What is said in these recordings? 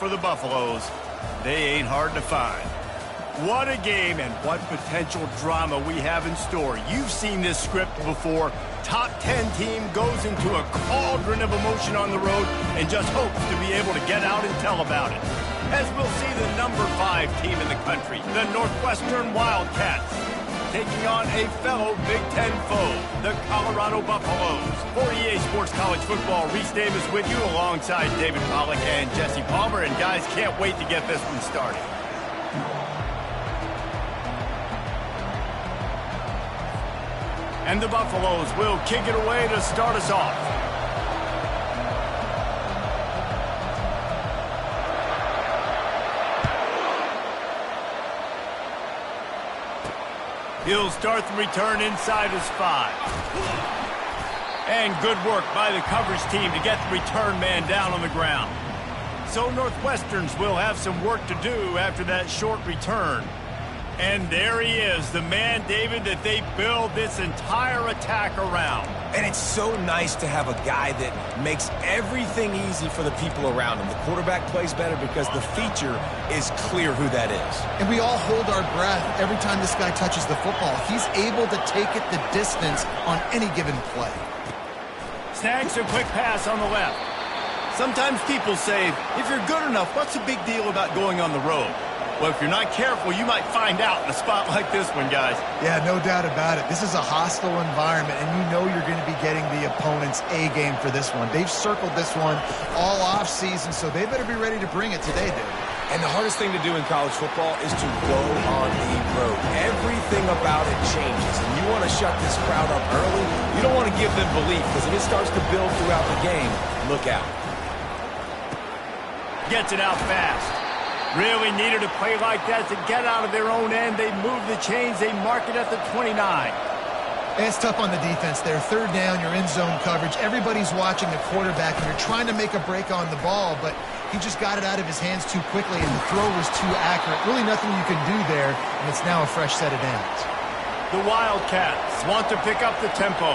For the Buffaloes, they ain't hard to find. What a game and what potential drama we have in store. You've seen this script before. Top 10 team goes into a cauldron of emotion on the road and just hopes to be able to get out and tell about it. As we'll see the number 5 team in the country, the Northwestern Wildcats, taking on a fellow Big Ten foe, the Colorado Buffaloes. For EA Sports College Football, Reese Davis with you alongside David Pollack and Jesse Palmer. And guys, can't wait to get this one started. And the Buffaloes will kick it away to start us off. He'll start the return inside his 5. And good work by the coverage team to get the return man down on the ground. So Northwesterns will have some work to do after that short return. And there he is, the man, David, that they build this entire attack around. And it's so nice to have a guy that makes everything easy for the people around him. The quarterback plays better because the feature is clear who that is. And we all hold our breath every time this guy touches the football. He's able to take it the distance on any given play. Snags a quick pass on the left. Sometimes people say, if you're good enough, what's the big deal about going on the road? Well, if you're not careful, you might find out in a spot like this one, guys. Yeah, no doubt about it. This is a hostile environment, and you know you're going to be getting the opponent's A game for this one. They've circled this one all off-season, so they better be ready to bring it today, dude. And the hardest thing to do in college football is to go on the road. Everything about it changes, and you want to shut this crowd up early. You don't want to give them belief, because if it starts to build throughout the game, look out. Gets it out fast. Really needed a play like that to get out of their own end. They move the chains. They mark it at the 29. It's tough on the defense there. Third down, you're in zone coverage. Everybody's watching the quarterback, and you're trying to make a break on the ball, but he just got it out of his hands too quickly, and the throw was too accurate. Really nothing you can do there, and it's now a fresh set of downs. The Wildcats want to pick up the tempo.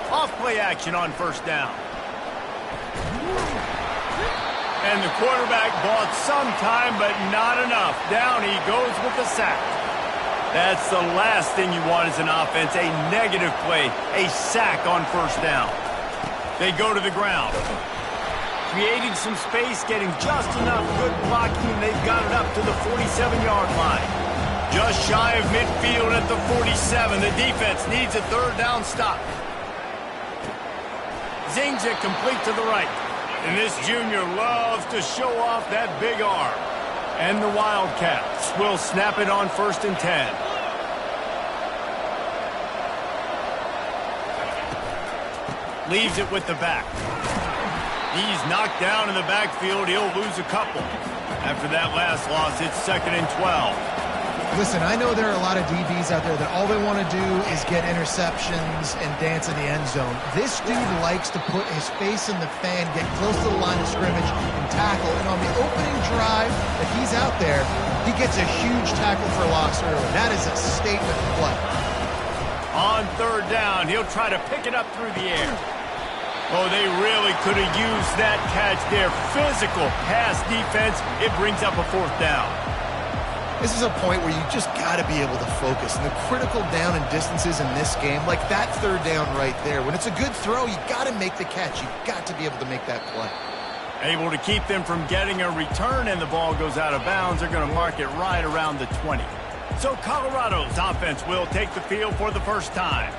Off-play action on first down. And the quarterback bought some time, but not enough. Down he goes with the sack. That's the last thing you want as an offense, a negative play, a sack on first down. They go to the ground. Creating some space, getting just enough good blocking, and they've got it up to the 47-yard line. Just shy of midfield at the 47. The defense needs a third down stop. Zings it complete to the right. And this junior loves to show off that big arm. And the Wildcats will snap it on 1st and 10. Leaves it with the back. He's knocked down in the backfield. He'll lose a couple. After that last loss, it's 2nd and 12. Listen, I know there are a lot of DBs out there that all they want to do is get interceptions and dance in the end zone. This dude likes to put his face in the fan, get close to the line of scrimmage, and tackle. And on the opening drive that he's out there, he gets a huge tackle for loss early. That is a statement play. On third down, he'll try to pick it up through the air. Oh, they really could have used that catch there. Physical pass defense. It brings up a 4th down. This is a point where you just got to be able to focus. And the critical down and distances in this game, like that third down right there, when it's a good throw, you got to make the catch. You got to be able to make that play. Able to keep them from getting a return, and the ball goes out of bounds. They're going to mark it right around the 20. So Colorado's offense will take the field for the first time.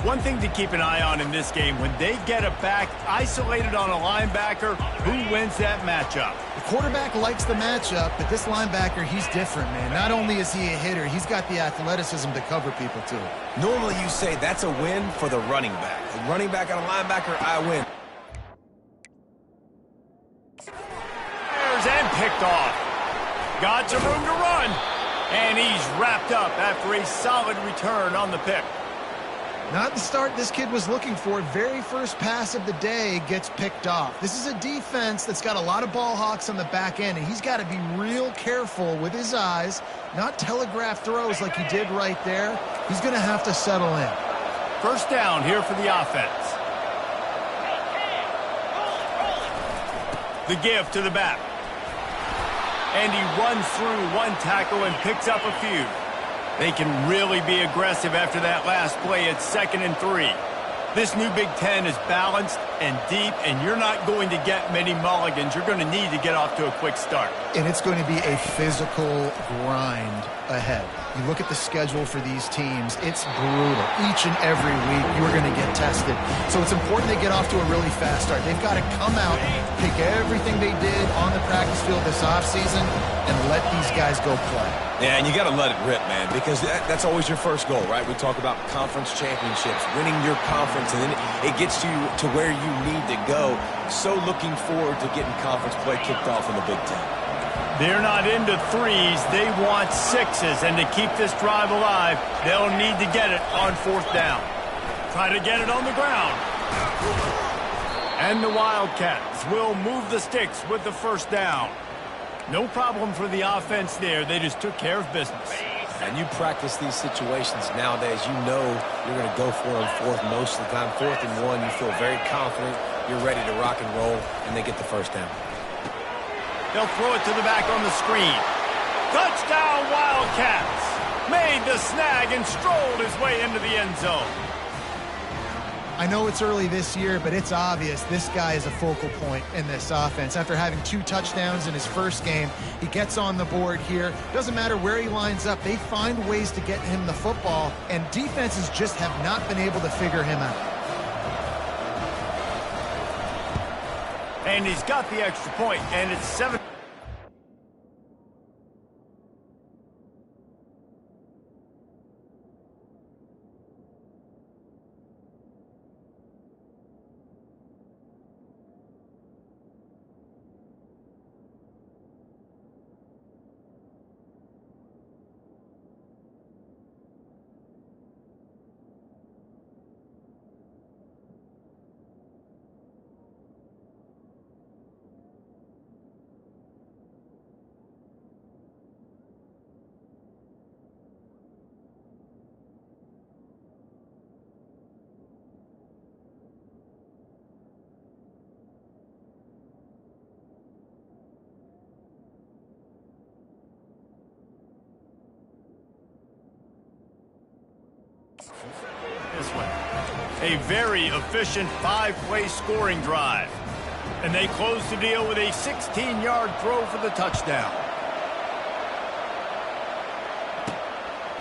One thing to keep an eye on in this game, when they get a back isolated on a linebacker, who wins that matchup? The quarterback likes the matchup, but this linebacker, he's different, man. Not only is he a hitter, he's got the athleticism to cover people, too. Normally you say that's a win for the running back. The running back on a linebacker, I win. And picked off. Got some room to run. And he's wrapped up after a solid return on the pick. Not the start this kid was looking for. Very first pass of the day gets picked off. This is a defense that's got a lot of ball hawks on the back end, and he's got to be real careful with his eyes, not telegraph throws like he did right there. He's going to have to settle in. First down here for the offense. The give to the back. And he runs through one tackle and picks up a few. They can really be aggressive after that last play at 2nd and 3. This new Big Ten is balanced and deep, and you're not going to get many mulligans. You're going to need to get off to a quick start. And it's going to be a physical grind ahead. You look at the schedule for these teams, it's brutal. Each and every week, you're going to get tested. So it's important they get off to a really fast start. They've got to come out, pick everything they did on the practice field this offseason, and let these guys go play. Yeah, and you got to let it rip, man, because that's always your first goal, right? We talk about conference championships, winning your conference, and then it gets you to where you need to go. So looking forward to getting conference play kicked off in the Big Ten. They're not into threes. They want sixes, and to keep this drive alive, they'll need to get it on 4th down. Try to get it on the ground. And the Wildcats will move the sticks with the first down. No problem for the offense there. They just took care of business. And you practice these situations nowadays, you know you're going to go for them 4th most of the time. 4th and 1, you feel very confident. You're ready to rock and roll, and they get the first down. They'll throw it to the back on the screen. Touchdown, Wildcats! Made the snag and strolled his way into the end zone. I know it's early this year, but it's obvious this guy is a focal point in this offense. After having 2 touchdowns in his first game, he gets on the board here. Doesn't matter where he lines up, they find ways to get him the football, and defenses just have not been able to figure him out. And he's got the extra point, and it's 7. This one. A very efficient 5-play scoring drive. And they close the deal with a 16-yard throw for the touchdown.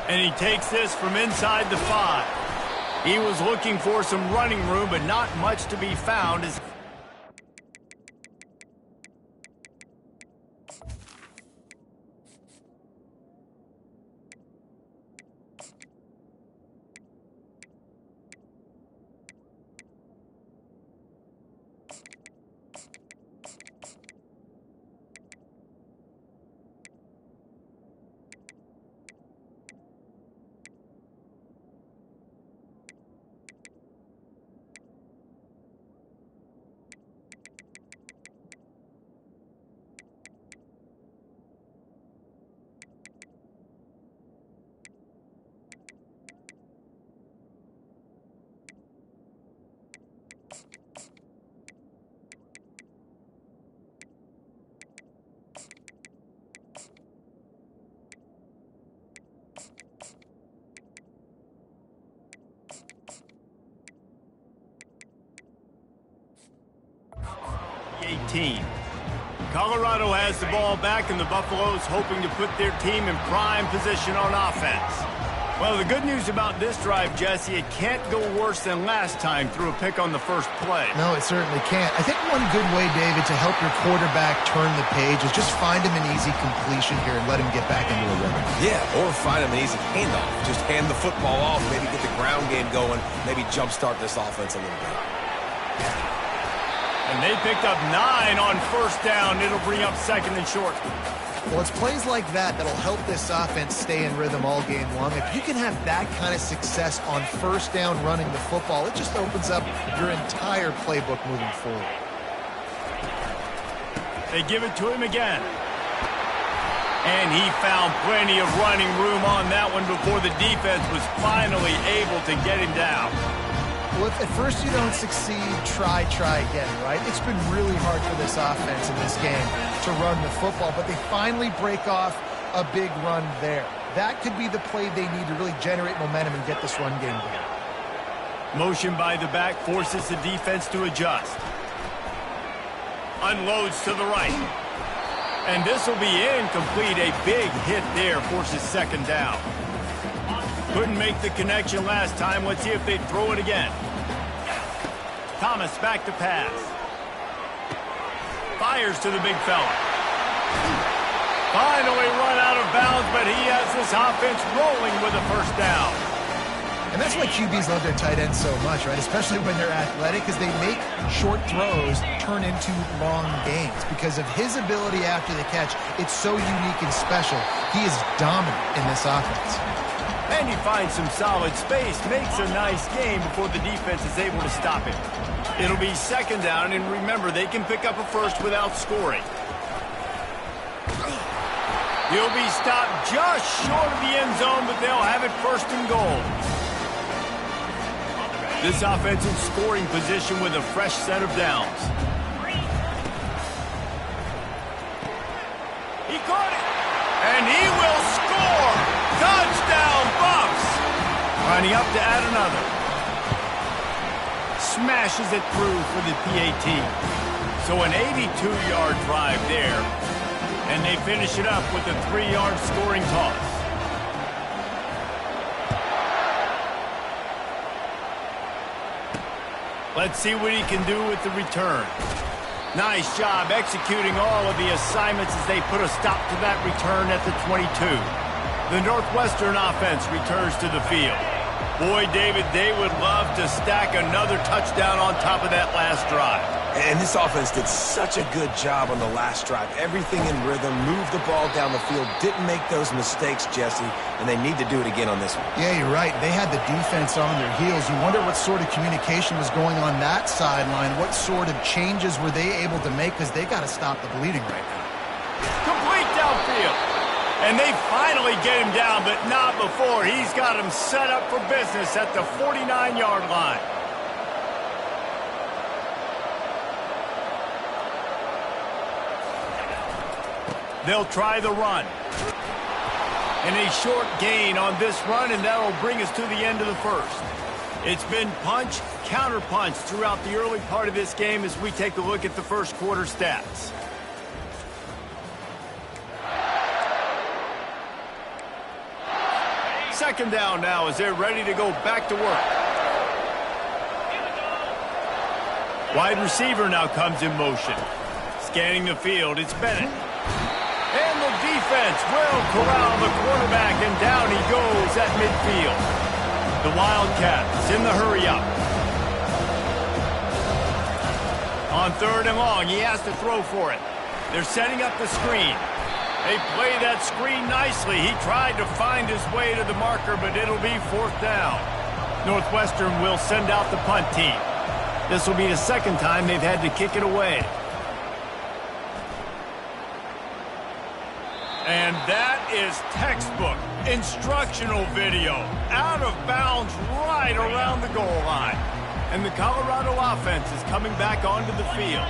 And he takes this from inside the 5. He was looking for some running room, but not much to be found as Colorado has the ball back, and the Buffaloes hoping to put their team in prime position on offense. Well, the good news about this drive, Jesse, it can't go worse than last time through a pick on the first play. No, it certainly can't. I think one good way, David, to help your quarterback turn the page is just find him an easy completion here and let him get back into a rhythm. Yeah, or find him an easy handoff. Just hand the football off, maybe get the ground game going, maybe jumpstart this offense a little bit. And they picked up 9 on first down. It'll bring up 2nd and short. Well, it's plays like that that'll help this offense stay in rhythm all game long. If you can have that kind of success on first down running the football, it just opens up your entire playbook moving forward. They give it to him again. And he found plenty of running room on that one before the defense was finally able to get him down. Well, if at first you don't succeed, try again, right? It's been really hard for this offense in this game to run the football, but they finally break off a big run there. That could be the play they need to really generate momentum and get this run game going. Motion by the back forces the defense to adjust. Unloads to the right. And this will be incomplete. A big hit there forces second down. Couldn't make the connection last time. Let's see if they throw it again. Thomas back to pass. Fires to the big fella. Finally run out of bounds, but he has this offense rolling with a first down. And that's why QBs love their tight ends so much, right? Especially when they're athletic, because they make short throws turn into long gains. Because of his ability after the catch, it's so unique and special. He is dominant in this offense. And he finds some solid space, makes a nice game before the defense is able to stop him. It'll be second down, and remember, they can pick up a first without scoring. He'll be stopped just short of the end zone, but they'll have it first and goal. This offense in scoring position with a fresh set of downs. He caught it, and he will score. Touchdown, Buffs! Lining up to add another. Smashes it through for the PAT. So an 82-yard drive there, and they finish it up with a 3-yard scoring toss. Let's see what he can do with the return. Nice job executing all of the assignments as they put a stop to that return at the 22. The Northwestern offense returns to the field. Boy, David, they would love to stack another touchdown on top of that last drive. And this offense did such a good job on the last drive. Everything in rhythm, moved the ball down the field, didn't make those mistakes, Jesse, and they need to do it again on this one. Yeah, you're right. They had the defense on their heels. You wonder what sort of communication was going on that sideline. What sort of changes were they able to make, because they got to stop the bleeding right now. Complete downfield. And they finally get him down, but not before. He's got him set up for business at the 49-yard line. They'll try the run. And a short gain on this run, and that'll bring us to the end of the first. It's been punch, counter-punch throughout the early part of this game as we take a look at the first quarter stats. Second down now as they're ready to go back to work. Wide receiver now comes in motion. Scanning the field, it's Bennett. And the defense will corral the quarterback, and down he goes at midfield. The Wildcats in the hurry-up. On third and long, he has to throw for it. They're setting up the screen. They play that screen nicely. He tried to find his way to the marker, but it'll be fourth down. Northwestern will send out the punt team. This will be the second time they've had to kick it away. And that is textbook instructional video. Out of bounds right around the goal line. And the Colorado offense is coming back onto the field.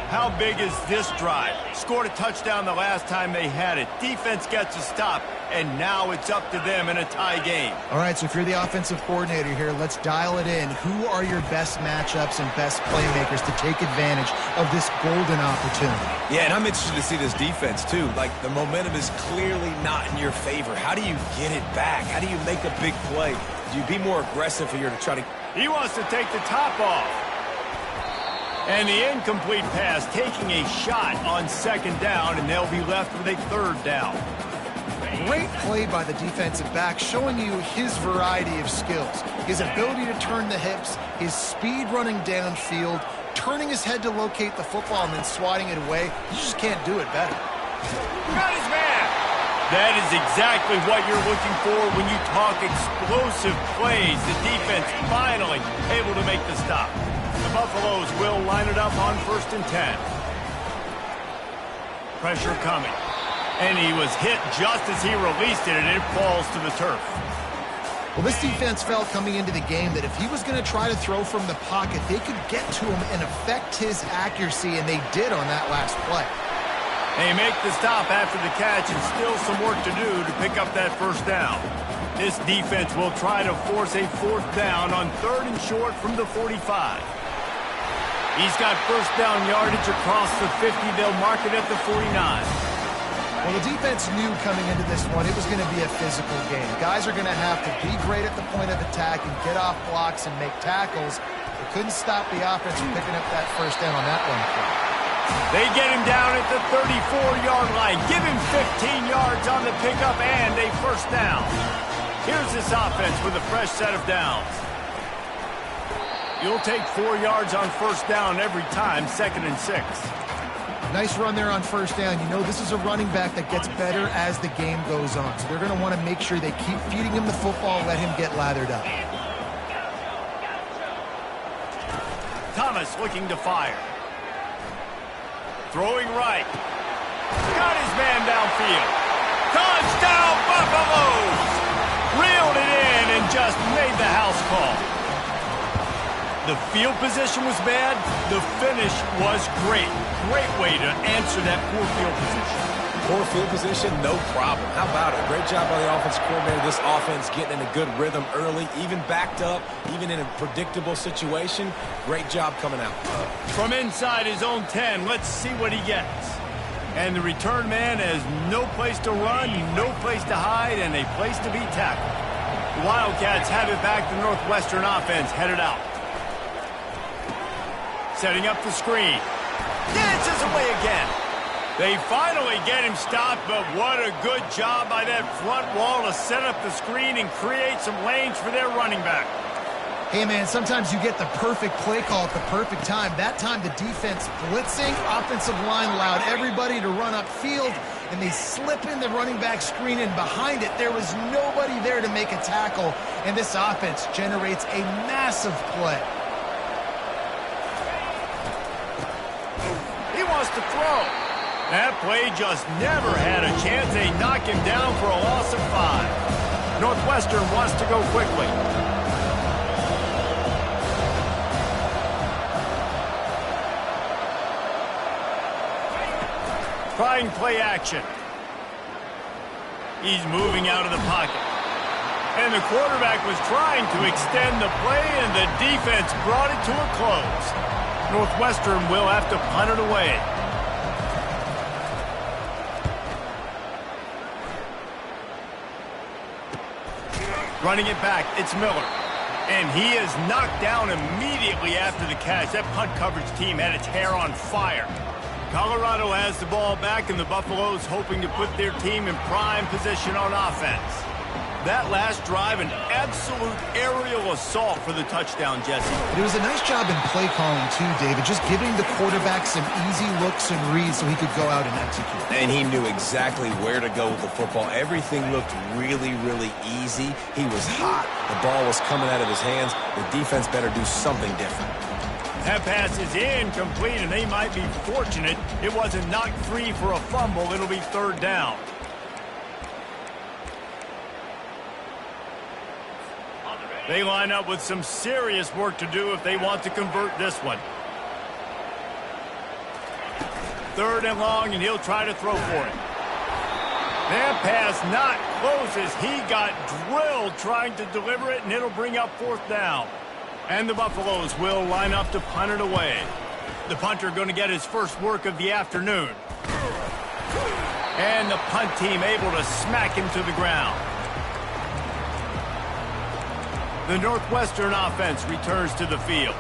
How big is this drive? Scored a touchdown the last time they had it. Defense gets a stop, and now it's up to them in a tie game. All right, so if you're the offensive coordinator here, let's dial it in. Who are your best matchups and best playmakers to take advantage of this golden opportunity? Yeah, and I'm interested to see this defense, too. Like, the momentum is clearly not in your favor. How do you get it back? How do you make a big play? Do you be more aggressive here to try to... He wants to take the top off. And the incomplete pass taking a shot on second down, and they'll be left with a third down. Great play by the defensive back, showing you his variety of skills. His ability to turn the hips, his speed running downfield, turning his head to locate the football and then swatting it away. You just can't do it better. Got his man. That is exactly what you're looking for when you talk explosive plays. The defense finally able to make the stop. The Buffaloes will line it up on 1st and 10. Pressure coming. And he was hit just as he released it, and it falls to the turf. Well, this defense felt coming into the game that if he was going to try to throw from the pocket, they could get to him and affect his accuracy, and they did on that last play. They make the stop after the catch, and still some work to do to pick up that 1st down. This defense will try to force a 4th down on 3rd and short from the 45. He's got 1st down yardage across the 50. They'll mark it at the 49. Well, the defense knew coming into this one it was going to be a physical game. Guys are going to have to be great at the point of attack and get off blocks and make tackles. They couldn't stop the offense from picking up that 1st down on that one play. They get him down at the 34-yard line. Give him 15 yards on the pickup and a 1st down. Here's this offense with a fresh set of downs. You'll take 4 yards on 1st down every time, 2nd and 6. Nice run there on 1st down. You know this is a running back that gets better as the game goes on. So they're going to want to make sure they keep feeding him the football, let him get lathered up. Thomas looking to fire. Throwing right. Got his man downfield. Touchdown Buffaloes! Reeled it in and just made the house call. The field position was bad. The finish was great. Great way to answer that poor field position. Poor field position, no problem. How about it? Great job by the offensive coordinator. This offense getting in a good rhythm early, even backed up, even in a predictable situation. Great job coming out. From inside his own 10, let's see what he gets. And the return man has no place to run, no place to hide, and a place to be tackled. The Wildcats have it back. The Northwestern offense headed out. Setting up the screen. Dances away again. They finally get him stopped, but what a good job by that front wall to set up the screen and create some lanes for their running back. Hey, man, sometimes you get the perfect play call at the perfect time. That time the defense blitzing, offensive line allowed everybody to run upfield, and they slip in the running back screen, and behind it there was nobody there to make a tackle, and this offense generates a massive play. He wants to throw. That play just never had a chance. They knock him down for a loss of 5. Northwestern wants to go quickly. Trying play action. He's moving out of the pocket. And the quarterback was trying to extend the play, and the defense brought it to a close. Northwestern will have to punt it away. Running it back, it's Miller. And he is knocked down immediately after the catch. That punt coverage team had its hair on fire. Colorado has the ball back, and the Buffaloes hoping to put their team in prime position on offense. That last drive, an absolute aerial assault for the touchdown, Jesse. It was a nice job in play calling, too, David, just giving the quarterback some easy looks and reads so he could go out and execute. And he knew exactly where to go with the football. Everything looked really, really easy. He was hot. The ball was coming out of his hands. The defense better do something different. That pass is incomplete, and they might be fortunate it wasn't knocked free for a fumble. It'll be 3rd down. They line up with some serious work to do if they want to convert this one. 3rd and long, and he'll try to throw for it. That pass not close as he got drilled trying to deliver it, and it'll bring up 4th down. And the Buffaloes will line up to punt it away. The punter going to get his first work of the afternoon. And the punt team able to smack him to the ground. The Northwestern offense returns to the field.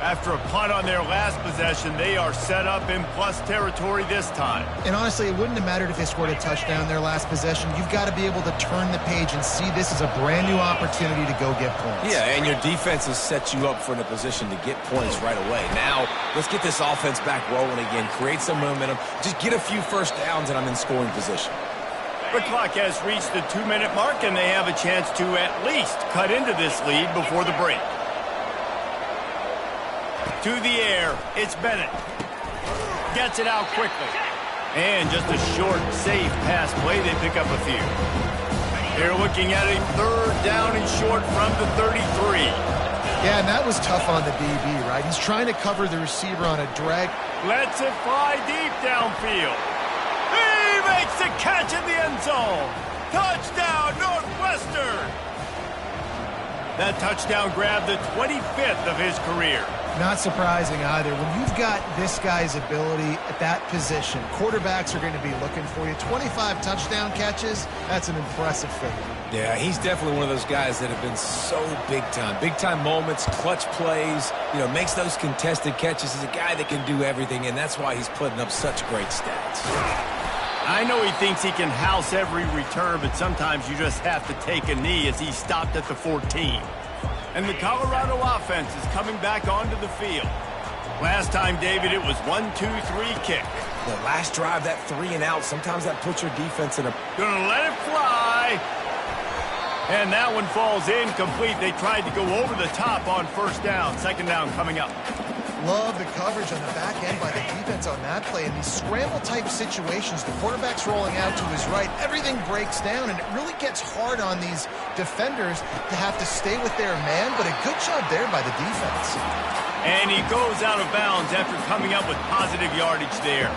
After a punt on their last possession, they are set up in plus territory this time. And honestly, it wouldn't have mattered if they scored a touchdown their last possession. You've got to be able to turn the page and see this as a brand new opportunity to go get points. Yeah, and your defense has set you up for a position to get points right away. Now, let's get this offense back rolling again, create some momentum, just get a few first downs, and I'm in scoring position. The clock has reached the 2-minute mark, and they have a chance to at least cut into this lead before the break. To the air, it's Bennett. Gets it out quickly. And just a short, safe pass play, they pick up a few. They're looking at a 3rd down and short from the 33. Yeah, and that was tough on the DB, right? He's trying to cover the receiver on a drag. Lets it fly deep downfield. He makes the catch in the end zone. Touchdown, Northwestern. That touchdown grabbed the 25th of his career. Not surprising either. When you've got this guy's ability at that position, quarterbacks are going to be looking for you. 25 touchdown catches, that's an impressive figure. Yeah, he's definitely one of those guys that have been so big time. Big time moments, clutch plays, makes those contested catches. He's a guy that can do everything, and that's why he's putting up such great stats. I know he thinks he can house every return, but sometimes you just have to take a knee as he stopped at the 14. And the Colorado offense is coming back onto the field. Last time, David, it was 1-2-3 kick. The last drive, that 3 and out, sometimes that puts your defense in a... Gonna let it fly. And that one falls incomplete. They tried to go over the top on 1st down. 2nd down coming up. Love the coverage on the back end by the defense on that play. In these scramble-type situations, the quarterback's rolling out to his right. Everything breaks down, and it really gets hard on these defenders to have to stay with their man, but a good job there by the defense. And he goes out of bounds after coming up with positive yardage there.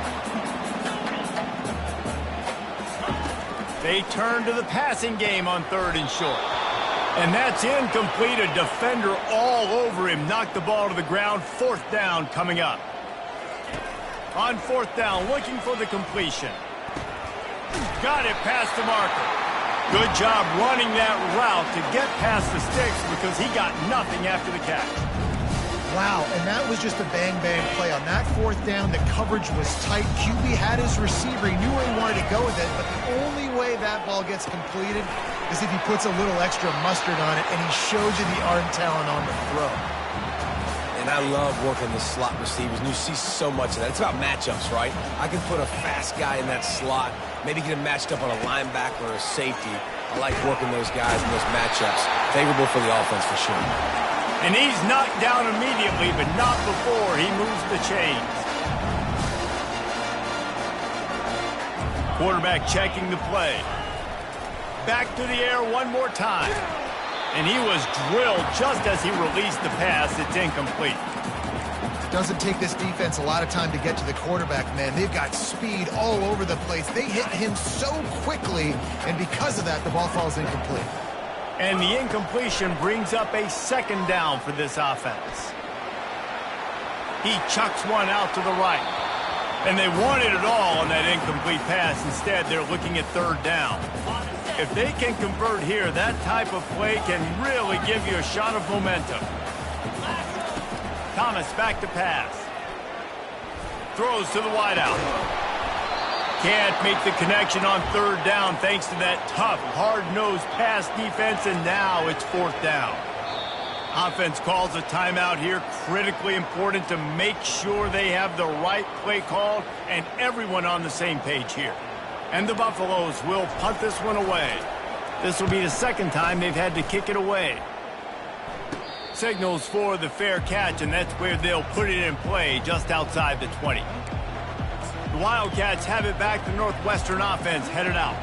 They turn to the passing game on 3rd and short. And that's incomplete. A defender all over him. Knocked the ball to the ground. 4th down coming up. On 4th down, looking for the completion. Got it past the marker. Good job running that route to get past the sticks because he got nothing after the catch. Wow, and that was just a bang-bang play. On that 4th down, the coverage was tight. QB had his receiver. He knew where he wanted to go with it, but the only way that ball gets completed is if he puts a little extra mustard on it, and he shows you the arm talent on the throw. And I love working the slot receivers, and you see so much of that. It's about matchups, right? I can put a fast guy in that slot, maybe get him matched up on a linebacker or a safety. I like working those guys in those matchups. Favorable for the offense for sure. And he's knocked down immediately, but not before he moves the chains. Quarterback checking the play. Back to the air one more time. And he was drilled just as he released the pass. It's incomplete. Doesn't take this defense a lot of time to get to the quarterback, man. They've got speed all over the place. They hit him so quickly, and because of that, the ball falls incomplete. And the incompletion brings up a 2nd down for this offense. He chucks one out to the right. And they wanted it all on that incomplete pass. Instead, they're looking at 3rd down. If they can convert here, that type of play can really give you a shot of momentum. Thomas back to pass. Throws to the wideout. Can't make the connection on 3rd down thanks to that tough, hard-nosed pass defense, and now it's 4th down. Offense calls a timeout here. Critically important to make sure they have the right play called and everyone on the same page here. And the Buffaloes will punt this one away. This will be the 2nd time they've had to kick it away. Signals for the fair catch, and that's where they'll put it in play just outside the 20. The Wildcats have it back. The Northwestern offense headed out.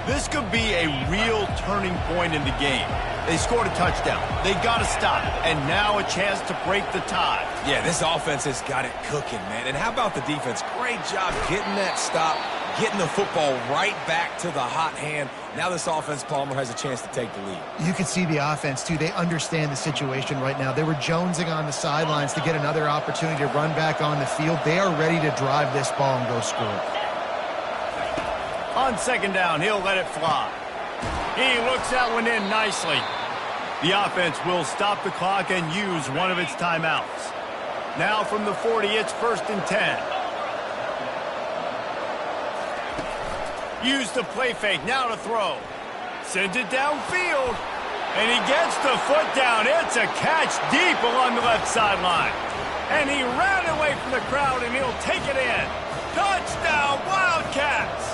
This could be a real turning point in the game. They scored a touchdown. They got to stop. And now a chance to break the tie. Yeah, this offense has got it cooking, man. And how about the defense? Great job getting that stop, getting the football right back to the hot hand. Now this offense, Palmer, has a chance to take the lead. You can see the offense, too. They understand the situation right now. They were jonesing on the sidelines to get another opportunity to run back on the field. They are ready to drive this ball and go score. On 2nd down, he'll let it fly. He looks that one in nicely. The offense will stop the clock and use one of its timeouts. Now from the 40, it's 1st and 10. Use the play fake, now to throw. Sends it downfield, and he gets the foot down. It's a catch deep along the left sideline. And he ran away from the crowd, and he'll take it in. Touchdown, Wildcats!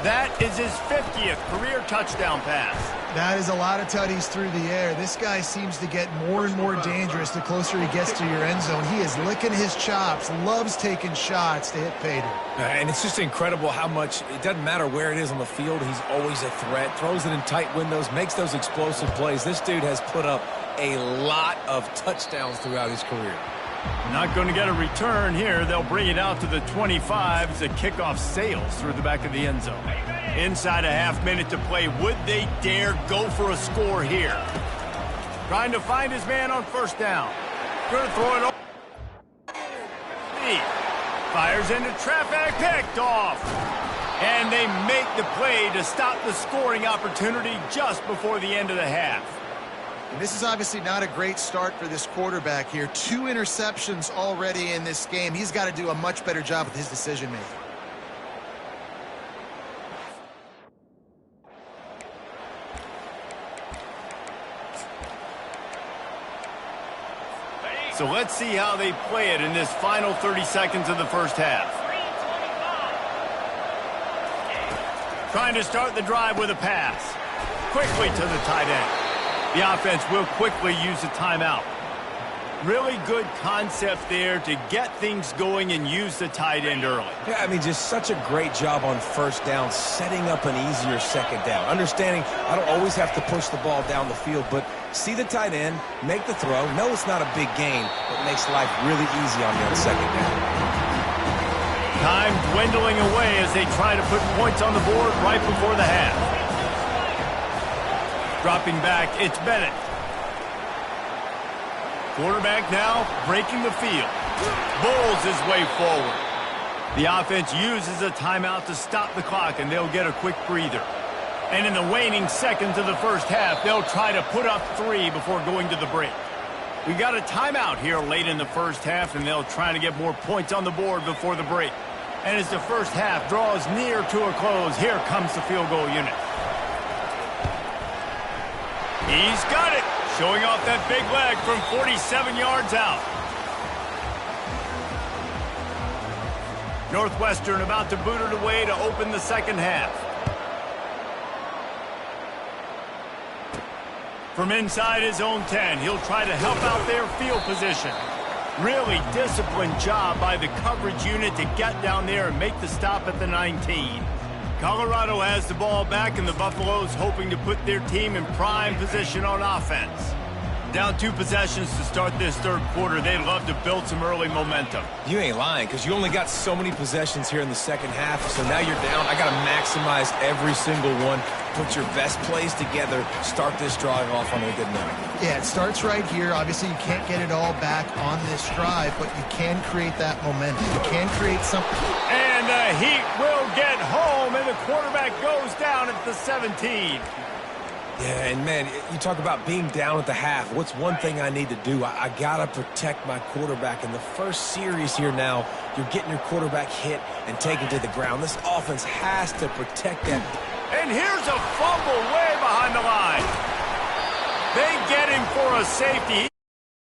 That is his 50th career touchdown pass. That is a lot of tutties through the air. This guy seems to get more and more dangerous the closer he gets to your end zone. He is licking his chops, loves taking shots to hit pay dirt. And it's just incredible how much, it doesn't matter where it is on the field, he's always a threat, throws it in tight windows, makes those explosive plays. This dude has put up a lot of touchdowns throughout his career. Not going to get a return here. They'll bring it out to the 25 as the kickoff sails through the back of the end zone. Inside a half minute to play. Would they dare go for a score here? Trying to find his man on 1st down. Going to throw it over. Fires into traffic, picked off. And they make the play to stop the scoring opportunity just before the end of the half. And this is obviously not a great start for this quarterback here. 2 interceptions already in this game. He's got to do a much better job with his decision-making. So let's see how they play it in this final 30 seconds of the first half. Trying to start the drive with a pass. Quickly to the tight end. The offense will quickly use a timeout. Really good concept there to get things going and use the tight end early. Yeah, I mean, just such a great job on 1st down, setting up an easier 2nd down. Understanding I don't always have to push the ball down the field, but see the tight end, make the throw. No, it's not a big gain, but makes life really easy on you on 2nd down. Time dwindling away as they try to put points on the board right before the half. Dropping back, it's Bennett. Quarterback now breaking the field. Bowls his way forward. The offense uses a timeout to stop the clock, and they'll get a quick breather. And in the waning seconds of the first half, they'll try to put up 3 before going to the break. We got a timeout here late in the first half, and they'll try to get more points on the board before the break. And as the first half draws near to a close, here comes the field goal unit. He's got it, showing off that big leg from 47 yards out. Northwestern about to boot it away to open the second half. From inside his own 10, he'll try to help out their field position. Really disciplined job by the coverage unit to get down there and make the stop at the 19. Colorado has the ball back, and the Buffaloes hoping to put their team in prime position on offense. Down 2 possessions to start this 3rd quarter. They'd love to build some early momentum. You ain't lying, because you only got so many possessions here in the 2nd half, so now you're down. I got to maximize every single one. Put your best plays together. Start this drive off on a good note. Yeah, it starts right here. Obviously, you can't get it all back on this drive, but you can create that momentum. You can create something. And the Heat will get home, and the quarterback goes down at the 17. Yeah, and man, you talk about being down at the half. What's one thing I need to do? I got to protect my quarterback. In the first series here now, you're getting your quarterback hit and taken to the ground. This offense has to protect that. And here's a fumble way behind the line. They get him for a safety.